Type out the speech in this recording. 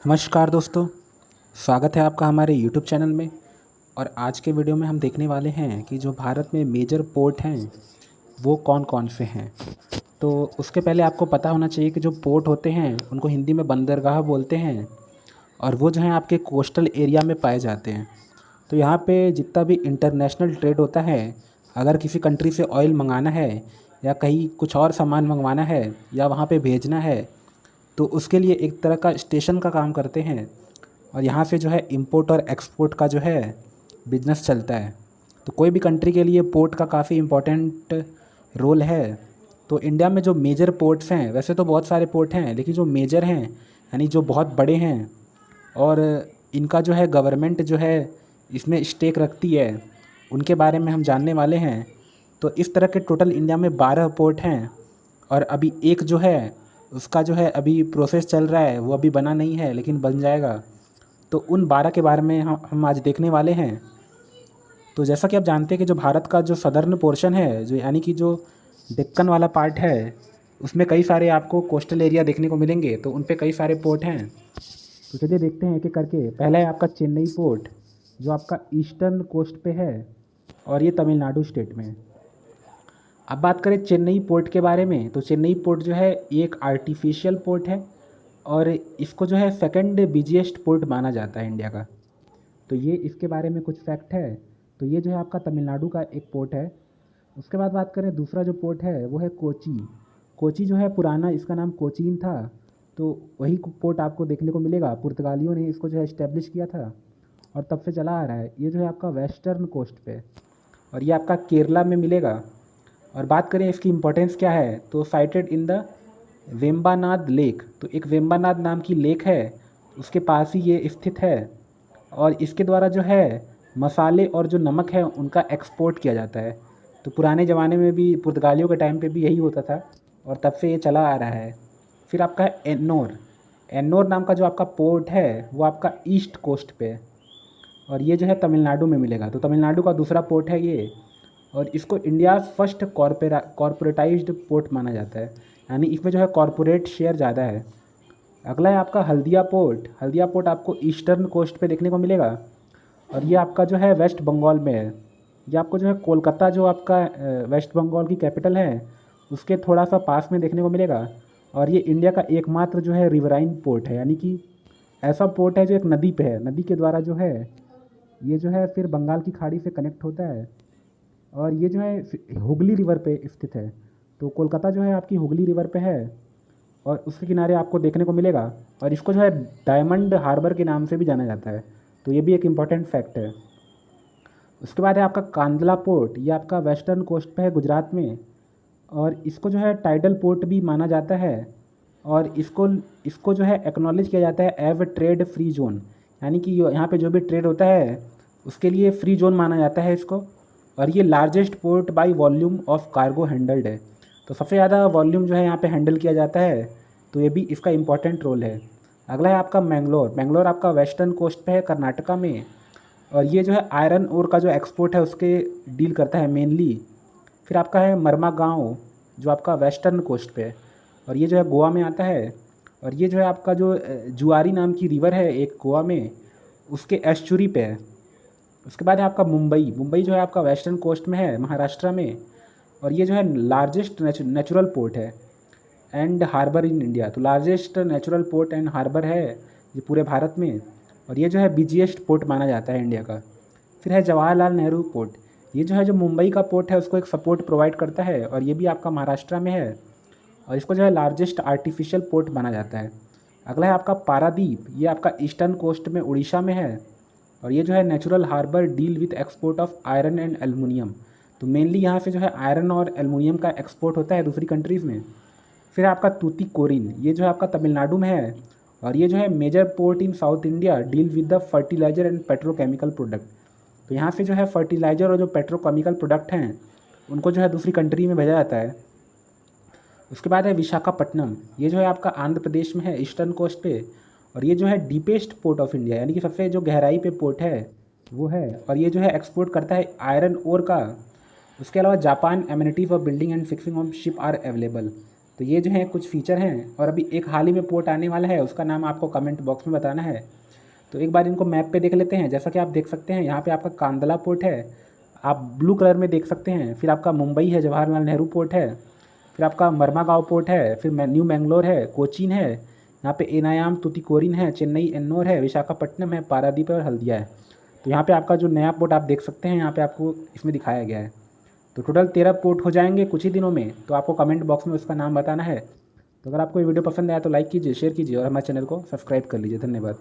नमस्कार दोस्तों, स्वागत है आपका हमारे यूट्यूब चैनल में। और आज के वीडियो में हम देखने वाले हैं कि जो भारत में मेजर पोर्ट हैं वो कौन कौन से हैं। तो उसके पहले आपको पता होना चाहिए कि जो पोर्ट होते हैं उनको हिंदी में बंदरगाह बोलते हैं और वो जो हैं आपके कोस्टल एरिया में पाए जाते हैं। तो यहाँ पे जितना भी इंटरनेशनल ट्रेड होता है, अगर किसी कंट्री से ऑयल मंगाना है या कहीं कुछ और सामान मंगवाना है या वहाँ पे भेजना है, तो उसके लिए एक तरह का स्टेशन का काम करते हैं। और यहाँ से जो है इंपोर्ट और एक्सपोर्ट का जो है बिजनेस चलता है। तो कोई भी कंट्री के लिए पोर्ट का काफ़ी इम्पोर्टेंट रोल है। तो इंडिया में जो मेजर पोर्ट्स हैं, वैसे तो बहुत सारे पोर्ट हैं, लेकिन जो मेजर हैं यानी जो बहुत बड़े हैं और इनका जो है गवर्नमेंट जो है इसमें स्टेक रखती है, उनके बारे में हम जानने वाले हैं। तो इस तरह के टोटल इंडिया में 12 पोर्ट हैं और अभी एक जो है उसका जो है अभी प्रोसेस चल रहा है, वो अभी बना नहीं है लेकिन बन जाएगा। तो उन 12 के बारे में हम आज देखने वाले हैं। तो जैसा कि आप जानते हैं कि जो भारत का जो सदर्न पोर्शन है, जो यानी कि जो डेक्कन वाला पार्ट है, उसमें कई सारे आपको कोस्टल एरिया देखने को मिलेंगे। तो उन पे कई सारे पोर्ट हैं। तो चलिए देखते हैं एक एक करके। पहला है आपका चेन्नई पोर्ट, जो आपका ईस्टर्न कोस्ट पे है और ये तमिलनाडु स्टेट में है। अब बात करें चेन्नई पोर्ट के बारे में, तो चेन्नई पोर्ट जो है एक आर्टिफिशियल पोर्ट है और इसको जो है सेकंड बिजिएस्ट पोर्ट माना जाता है इंडिया का। तो ये इसके बारे में कुछ फैक्ट है। तो ये जो है आपका तमिलनाडु का एक पोर्ट है। उसके बाद बात करें दूसरा जो पोर्ट है वो है कोची। कोची जो है पुराना इसका नाम कोचीन था। तो वही पोर्ट आपको देखने को मिलेगा। पुर्तगालियों ने इसको जो है इस्टेब्लिश किया था और तब से चला आ रहा है। ये जो है आपका वेस्टर्न कोस्ट पे और ये आपका केरला में मिलेगा। और बात करें इसकी इम्पोर्टेंस क्या है, तो cited in the Vembanad lake. तो एक वेम्बानाद नाम की लेक है, उसके पास ही ये स्थित है। और इसके द्वारा जो है मसाले और जो नमक है उनका एक्सपोर्ट किया जाता है। तो पुराने ज़माने में भी पुर्तगालियों के टाइम पे भी यही होता था और तब से ये चला आ रहा है। फिर आपका है एन्नोर। एन्नोर नाम का जो आपका पोर्ट है वो आपका ईस्ट कोस्ट पे है और ये जो है तमिलनाडु में मिलेगा। तो तमिलनाडु का दूसरा पोर्ट है ये। और इसको इंडिया फर्स्ट कॉरपोरेटाइज्ड पोर्ट माना जाता है, यानी इसमें जो है कॉरपोरेट शेयर ज़्यादा है। अगला है आपका हल्दिया पोर्ट। हल्दिया पोर्ट आपको ईस्टर्न कोस्ट पे देखने को मिलेगा और ये आपका जो है वेस्ट बंगाल में है। ये आपको जो है कोलकाता जो आपका वेस्ट बंगाल की कैपिटल है उसके थोड़ा सा पास में देखने को मिलेगा। और ये इंडिया का एकमात्र जो है रिवराइन पोर्ट है, यानी कि ऐसा पोर्ट है जो एक नदी पे है। नदी के द्वारा जो है ये जो है फिर बंगाल की खाड़ी से कनेक्ट होता है और ये जो है हुगली रिवर पे स्थित है। तो कोलकाता जो है आपकी हुगली रिवर पे है और उसके किनारे आपको देखने को मिलेगा। और इसको जो है डायमंड हार्बर के नाम से भी जाना जाता है। तो ये भी एक इम्पॉर्टेंट फैक्ट है। उसके बाद है आपका कांदला पोर्ट। ये आपका वेस्टर्न कोस्ट पे है गुजरात में और इसको जो है टाइडल पोर्ट भी माना जाता है। और इसको इसको जो है एक्नॉलेज किया जाता है एज ट्रेड फ्री जोन, यानी कि यहाँ पे जो भी ट्रेड होता है उसके लिए फ्री जोन माना जाता है इसको। और ये largest port by volume of cargo handled है। तो सबसे ज़्यादा वॉल्यूम जो है यहाँ पे हैंडल किया जाता है। तो ये भी इसका इम्पॉर्टेंट रोल है। अगला है आपका मैंगलोर। मैंगलोर आपका वेस्टर्न कोस्ट पे है कर्नाटका में और ये जो है आयरन ओर का जो एक्सपोर्ट है उसके डील करता है मेनली। फिर आपका है मरमा गाँव, जो आपका वेस्टर्न कोस्ट पे है और ये जो है गोवा में आता है। और ये जो है आपका जो जुआरी नाम की रिवर है एक गोवा में, उसके एस्चुरी पे है। उसके बाद है आपका मुंबई। मुंबई जो है आपका वेस्टर्न कोस्ट में है महाराष्ट्र में और ये जो है लार्जेस्ट नेचुरल पोर्ट है एंड हार्बर इन इंडिया। तो largest natural port and harbour है ये पूरे भारत में और ये जो है बिजिएस्ट पोर्ट माना जाता है इंडिया का। फिर है जवाहरलाल नेहरू पोर्ट। ये जो है जो मुंबई का पोर्ट है उसको एक सपोर्ट प्रोवाइड करता है और ये भी आपका महाराष्ट्र में है और इसको जो है लार्जेस्ट आर्टिफिशियल पोर्ट माना जाता है। अगला है आपका पारादीप। ये आपका ईस्टर्न कोस्ट में उड़ीसा में है और ये जो है natural harbour deal with export of iron and aluminium. तो मेनली यहाँ से जो है आयरन और एल्युमिनियम का एक्सपोर्ट होता है दूसरी कंट्रीज़ में। फिर आपका तूतीकोरिन। ये जो है आपका तमिलनाडु में है और ये जो है major port in south India deal with the fertiliser and petrochemical product. तो यहाँ से जो है फर्टिलाइजर और जो पेट्रोकेमिकल प्रोडक्ट हैं उनको जो है दूसरी कंट्री में भेजा जाता है। उसके बाद है विशाखापट्टनम। ये जो है आपका आंध्र प्रदेश में है ईस्टर्न कोस्ट पे और ये जो है डीपेस्ट पोर्ट ऑफ इंडिया, यानी कि सबसे जो गहराई पे पोर्ट है वो है। और ये जो है एक्सपोर्ट करता है आयरन ओर का। उसके अलावा Japan amenities of building and fixing of ship are available. तो ये जो है कुछ फ़ीचर हैं, और अभी एक हाल ही में पोर्ट आने वाला है, उसका नाम आपको कमेंट बॉक्स में बताना है। तो एक बार इनको मैप पे देख लेते हैं। जैसा कि आप देख सकते हैं यहाँ पे आपका कांदला पोर्ट है, आप ब्लू कलर में देख सकते हैं। फिर आपका मुंबई है, जवाहरलाल नेहरू पोर्ट है। फिर आपका मरमागांव पोर्ट है। फिर न्यू मैंगलोर है, कोचीन है, यहाँ पे एनायाम तुतिकोरिन है, चेन्नई एन्नोर है, विशाखापट्टनम है, पारादीप है और हल्दिया है। तो यहाँ पे आपका जो नया पोर्ट आप देख सकते हैं, यहाँ पे आपको इसमें दिखाया गया है। तो टोटल 13 पोर्ट हो जाएंगे कुछ ही दिनों में। तो आपको कमेंट बॉक्स में उसका नाम बताना है। तो अगर आपको ये वीडियो पसंद आया तो लाइक कीजिए, शेयर कीजिए और हमारे चैनल को सब्सक्राइब कर लीजिए। धन्यवाद।